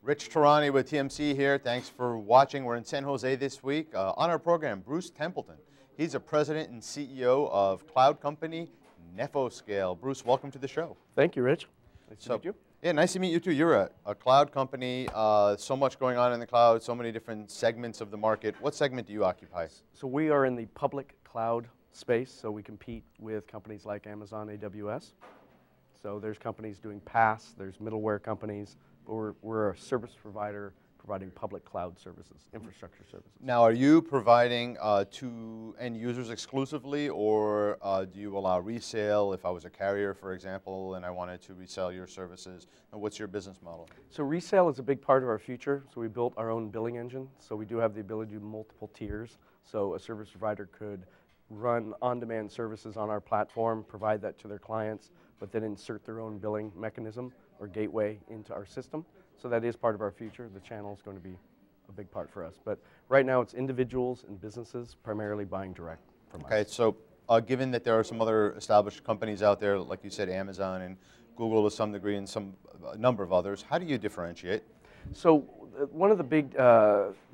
Rich Tehrani with TMC here. Thanks for watching. We're in San Jose this week. On our program, Bruce Templeton. He's a president and CEO of cloud company NephoScale. Bruce, welcome to the show. Thank you, Rich. Nice to meet you. Yeah, nice to meet you too. You're a cloud company. So much going on in the cloud, so many different segments of the market. What segment do you occupy? So we are in the public cloud space, so we compete with companies like Amazon, AWS. So there's companies doing PaaS, there's middleware companies, but we're a service provider providing public cloud services, infrastructure services. Now, are you providing to end users exclusively, or do you allow resale if I was a carrier, for example, and I wanted to resell your services? And what's your business model? So resale is a big part of our future. So we built our own billing engine. So we do have the ability to do multiple tiers. So a service provider could run on-demand services on our platform, provide that to their clients, but then insert their own billing mechanism or gateway into our system. So that is part of our future. The channel is going to be a big part for us. But right now it's individuals and businesses primarily buying direct from us. Okay, so given that there are some other established companies out there, like you said, Amazon and Google to some degree and a number of others, how do you differentiate? So one of the big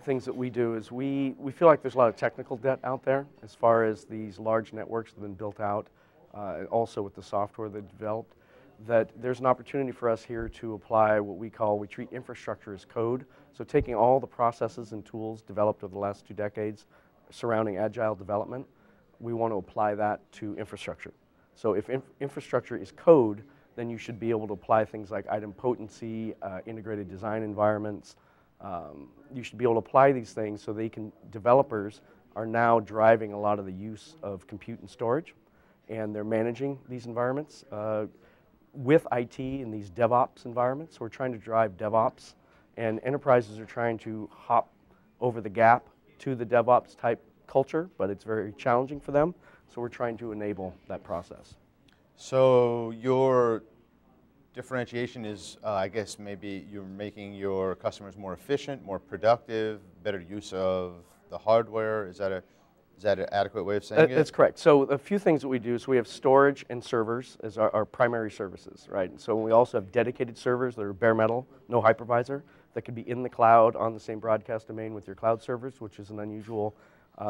things that we do is we feel like there's a lot of technical debt out there as far as these large networks that have been built out, also with the software they've developed, that there's an opportunity for us here to apply what we treat infrastructure as code. So taking all the processes and tools developed over the last 2 decades surrounding agile development, we want to apply that to infrastructure. So if infrastructure is code, then you should be able to apply things like item potency, integrated design environments. You should be able to apply these things so developers are now driving a lot of the use of compute and storage, and they're managing these environments with IT in these DevOps environments. So we're trying to drive DevOps, and enterprises are trying to hop over the gap to the DevOps type culture, but it's very challenging for them. So we're trying to enable that process. So your differentiation is, I guess, maybe you're making your customers more efficient, more productive, better use of the hardware. Is that an adequate way of saying it? That's correct. So a few things that we do. So we have storage and servers as our primary services, right? And so we also have dedicated servers that are bare metal, no hypervisor, that could be in the cloud on the same broadcast domain with your cloud servers, which is an unusual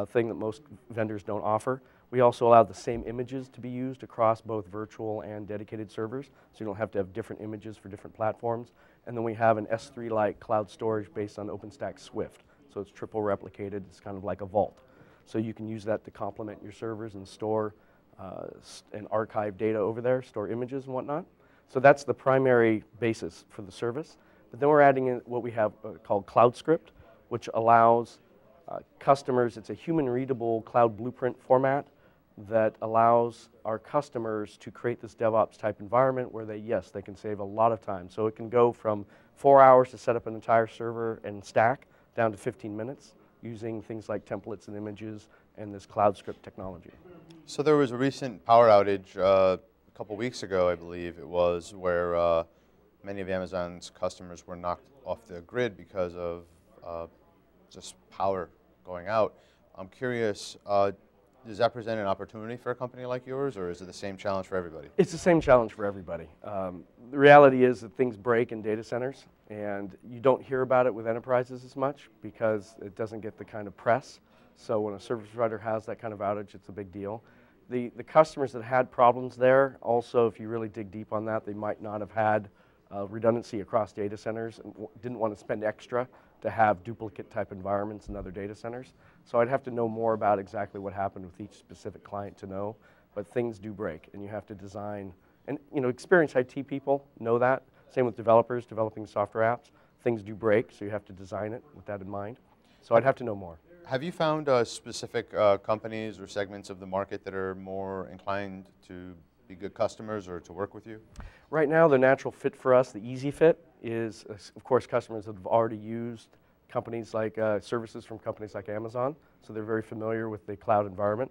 thing that most vendors don't offer. We also allow the same images to be used across both virtual and dedicated servers, so you don't have to have different images for different platforms. And then we have an S3-like cloud storage based on OpenStack Swift. So it's triple replicated. It's kind of like a vault. So you can use that to complement your servers and store and archive data over there, store images and whatnot. So that's the primary basis for the service. But then we're adding in what we have called Cloud Script, which allows customers, it's a human-readable cloud blueprint format that allows our customers to create this DevOps type environment where they can save a lot of time. So it can go from 4 hours to set up an entire server and stack down to 15 minutes using things like templates and images and this Cloud Script technology. So there was a recent power outage a couple weeks ago, I believe it was, where many of Amazon's customers were knocked off the grid because of just power going out. I'm curious, does that present an opportunity for a company like yours, or is it the same challenge for everybody? It's the same challenge for everybody. The reality is that things break in data centers, and you don't hear about it with enterprises as much because it doesn't get the kind of press. So when a service provider has that kind of outage, it's a big deal. The customers that had problems there, also, if you really dig deep on that, they might not have had redundancy across data centers and didn't want to spend extra to have duplicate type environments in other data centers. So I'd have to know more about exactly what happened with each specific client to know, but things do break and you have to design, and experienced IT people know that. Same with developers developing software apps. Things do break, so you have to design it with that in mind. So I'd have to know more. Have you found specific companies or segments of the market that are more inclined to be good customers or to work with you? Right now, the natural fit for us, the easy fit, is, of course, customers that have already used companies like services from companies like Amazon, so they're very familiar with the cloud environment.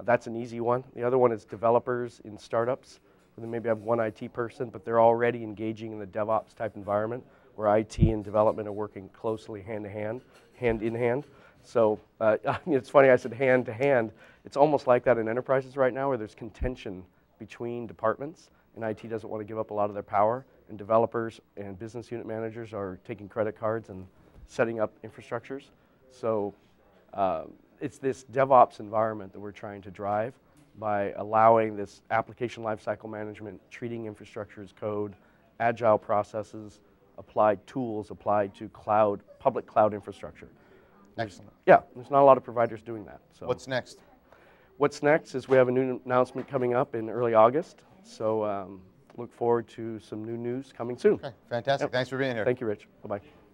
That's an easy one. The other one is developers in startups, where they maybe have one IT person, but they're already engaging in the DevOps type environment, where IT and development are working closely hand in hand. So it's funny, I said hand to hand. It's almost like that in enterprises right now, where there's contention between departments, and IT doesn't want to give up a lot of their power, and developers and business unit managers are taking credit cards and setting up infrastructures. So it's this DevOps environment that we're trying to drive by allowing this application lifecycle management, treating infrastructure as code, agile processes, applied tools applied to cloud, public cloud infrastructure. Excellent. Yeah, there's not a lot of providers doing that. So What's next? what's next is we have a new announcement coming up in early August. So look forward to some new news coming soon. Okay, fantastic. Yep. Thanks for being here. Thank you, Rich. Bye-bye.